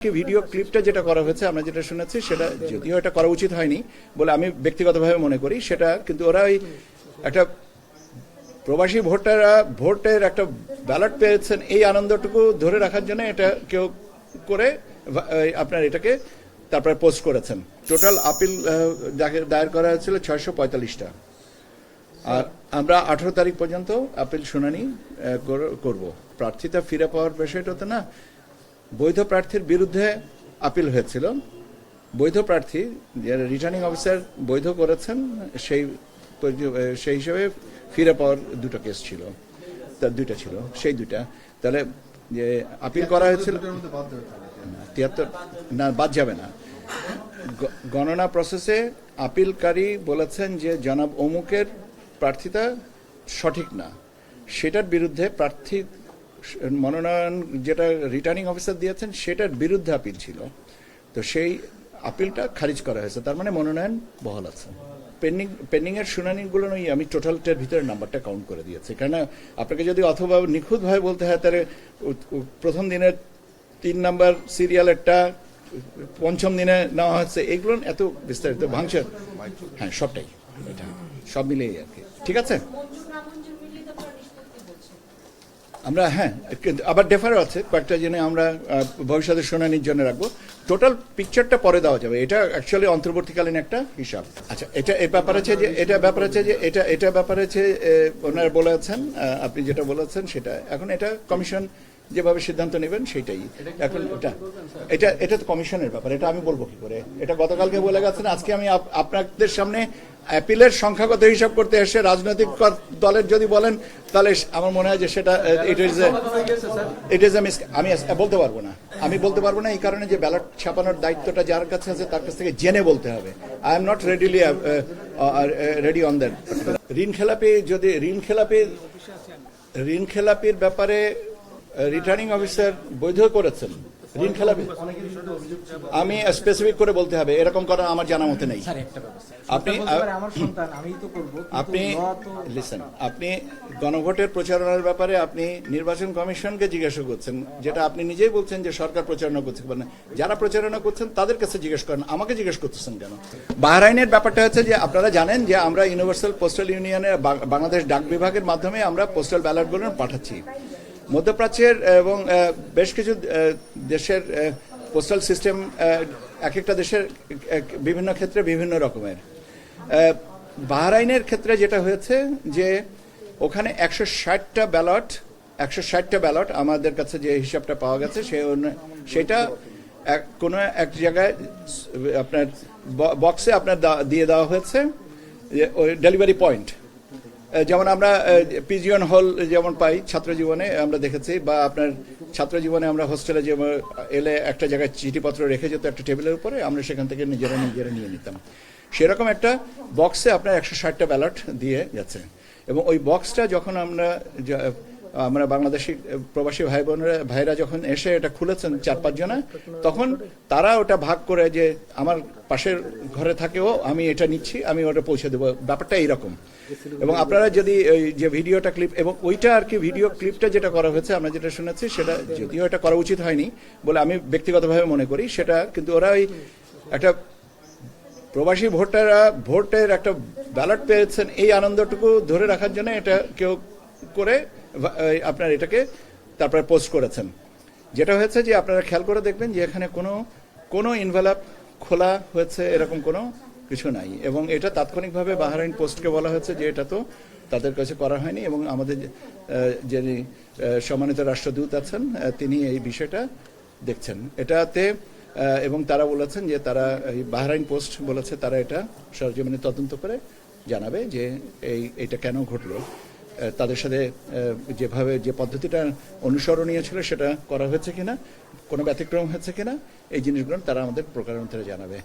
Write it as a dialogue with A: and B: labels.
A: Video ক্লিপটা যেটা করা হয়েছে আমরা যেটা শুনেছি সেটা যদিও এটা করা উচিত হয়নি বলে আমি ব্যক্তিগতভাবে মনে করি সেটা, কিন্তু ওরা ওই একটা প্রবাসী ভোটাররা ভোটের একটা ব্যালট পেয়েছেন এই আনন্দটুকু ধরে রাখার জন্য এটা কেউ করে আপনার এটাকে তারপরে পোস্ট করেছেন। টোটাল আপিল দায়ের করা হয়েছিল 645টা, আর আমরা 18 তারিখ পর্যন্ত আপিল শুনানি করব। প্রার্থিতা ফিরে পাওয়ার বিষয়টাতে না, বৈধ প্রার্থীর বিরুদ্ধে আপিল হয়েছিল। বৈধ প্রার্থী যারা রিটার্নিং অফিসার বৈধ করেছেন সেই হিসেবে ফিরে পাওয়ার দুটো কেস ছিল, তার দুইটা ছিল, সেই দুইটা তাহলে যে আপিল করা হয়েছিল 73 না, বাদ যাবে না। গণনা প্রসেসে আপিলকারী বলেছেন যে জনাব অমুকের প্রার্থিতা সঠিক না, সেটার বিরুদ্ধে প্রার্থী মনোনয়ন যেটা রিটার্নিং অফিসার দিয়েছেন সেটার বিরুদ্ধে আপিল ছিল, তো সেই আপিলটা খারিজ করা হয়েছে, তার মানে মনোনয়ন বহাল আছে। পেন্ডিং এর শুনানিগুলো আমি টোটালটার ভিতরে নাম্বারটা কাউন্ট করে দিয়েছি, কেন আপনাকে যদি অথবা নিখুঁতভাবে বলতে হয় তাহলে প্রথম দিনের 3 নাম্বার সিরিয়ালেরটা পঞ্চম দিনে নেওয়া হচ্ছে, এগুলো এত বিস্তারিত ভাঙছে। হ্যাঁ, সবটাই এটা সব মিলিয়ে আর কি। ঠিক আছে, আমরা আবার ডেফারও আছে কয়েকটা জেনে আমরা ভবিষ্যতে শুনানির জন্য রাখবো। টোটাল পিকচারটা পরে দেওয়া যাবে, এটা অ্যাকচুয়ালি অন্তর্বর্তীকালীন একটা হিসাব। আচ্ছা, এটা ব্যাপার আছে যে এটা ব্যাপার আছে ওনারা বলেছেন, আপনি যেটা বলেছেন সেটা এখন এটা কমিশন যেভাবে সিদ্ধান্ত নেবেন সেটাই। এখন এটা তো কমিশনের ব্যাপার, এটা আমি বলবো কি করে? এটা গতকালকে বলে গেছেন, আজকে আমি আপনাদের সামনে অ্যাপিলের সংখ্যাগত হিসাব করতে এসে রাজনৈতিক দলের যদি বলেন তাহলে আমার মনে হয় যে সেটা আমি বলতে পারবো না। আমি বলতে পারবো না এই কারণে যে ব্যালট ছাপানোর দায়িত্বটা যার কাছে আছে তার কাছ থেকে জেনে বলতে হবে। I am not ready on that. ঋণ খেলাপির ব্যাপারে রিটার্নিং অফিসার বৈধ করেছেন। ঋণ খেলাপি আমি স্পেসিফিক করে বলতে হবে, এরকম করা আমার জানা মতে নেই। আপনি গণভোটের প্রচারণার ব্যাপারে আপনি নির্বাচন কমিশনকে জিজ্ঞাসা করছেন, যেটা আপনি নিজেই বলছেন যে সরকার প্রচারণা করছে, যারা প্রচারণা করছেন তাদের কাছে জিজ্ঞেস করেন, আমাকে জিজ্ঞেস করতেছেন কেন? বাহরাইনের ব্যাপারটা হচ্ছে যে আপনারা জানেন যে আমরা ইউনিভার্সাল পোস্টাল ইউনিয়নের বাংলাদেশ ডাক বিভাগের মাধ্যমে আমরা পোস্টাল ব্যালটগুলো পাঠাচ্ছি। মধ্যপ্রাচ্যের এবং বেশ কিছু দেশের পোস্টাল সিস্টেম এক একটা দেশের বিভিন্ন ক্ষেত্রে বিভিন্ন রকমের। বাহরাইনের ক্ষেত্রে যেটা হয়েছে যে ওখানে 160টা ব্যালট আমাদের কাছে যে হিসাবটা পাওয়া গেছে সেটা কোনো এক জায়গায় আপনার বক্সে আপনার দিয়ে দেওয়া হয়েছে, ওই ডেলিভারি পয়েন্ট, যেমন আমরা পিজিয়ন হল যেমন পাই ছাত্র জীবনে আমরা দেখেছি, বা আপনার ছাত্র জীবনে আমরা হোস্টেলে যে এলে একটা জায়গায় চিঠিপত্র রেখে যেত একটা টেবিলের উপরে, আমরা সেখান থেকে নিজেরা নিয়ে নিতাম। সেরকম একটা বক্সে আপনার 160টা ব্যালট দিয়ে যাচ্ছে, এবং ওই বক্সটা যখন আমরা বাংলাদেশি প্রবাসী ভাইরা যখন এসে এটা খুলেছেন 4-5 জনা, তখন তারা ওটা ভাগ করে যে আমার পাশের ঘরে থাকেও আমি এটা নিচ্ছি, আমি ওটা পৌঁছে দেবো, ব্যাপারটা এইরকম। এবং আপনারা যদি ওই যে ভিডিওটা ক্লিপ এবং ওইটা আর কি ভিডিও ক্লিপটা যেটা করা হয়েছে আমরা যেটা শুনেছি সেটা যদিও এটা করা উচিত হয়নি বলে আমি ব্যক্তিগতভাবে মনে করি সেটা, কিন্তু ওরা ওই একটা প্রবাসী ভোটাররা ভোটের একটা ব্যালট পেয়েছেন এই আনন্দটুকু ধরে রাখার জন্য এটা কেউ করে আপনার এটাকে তারপরে পোস্ট করেছেন। যেটা হয়েছে যে আপনারা খেয়াল করে দেখবেন যে এখানে কোনো ইনভেলপ খোলা হয়েছে এরকম কোনো কিছু নাই, এবং এটা তাৎক্ষণিকভাবে বাহরাইন পোস্টকে বলা হয়েছে যে এটা তো তাদের কাছে করা হয়নি, এবং আমাদের যিনি সম্মানিত রাষ্ট্রদূত আছেন তিনি এই বিষয়টা দেখছেন এটাতে, এবং তারা বলেছেন যে তারা এই বাহরাইন পোস্ট বলেছে তারা এটা সরজমিনে তদন্ত করে জানাবে যে এইটা কেন ঘটলো, তাদের সাথে যেভাবে যে পদ্ধতিটা অনুসরণীয় ছিল সেটা করা হয়েছে কিনা, কোনো ব্যতিক্রম হয়েছে কিনা, এই জিনিসগুলো তারা আমাদের প্রকারান্তরে জানাবে।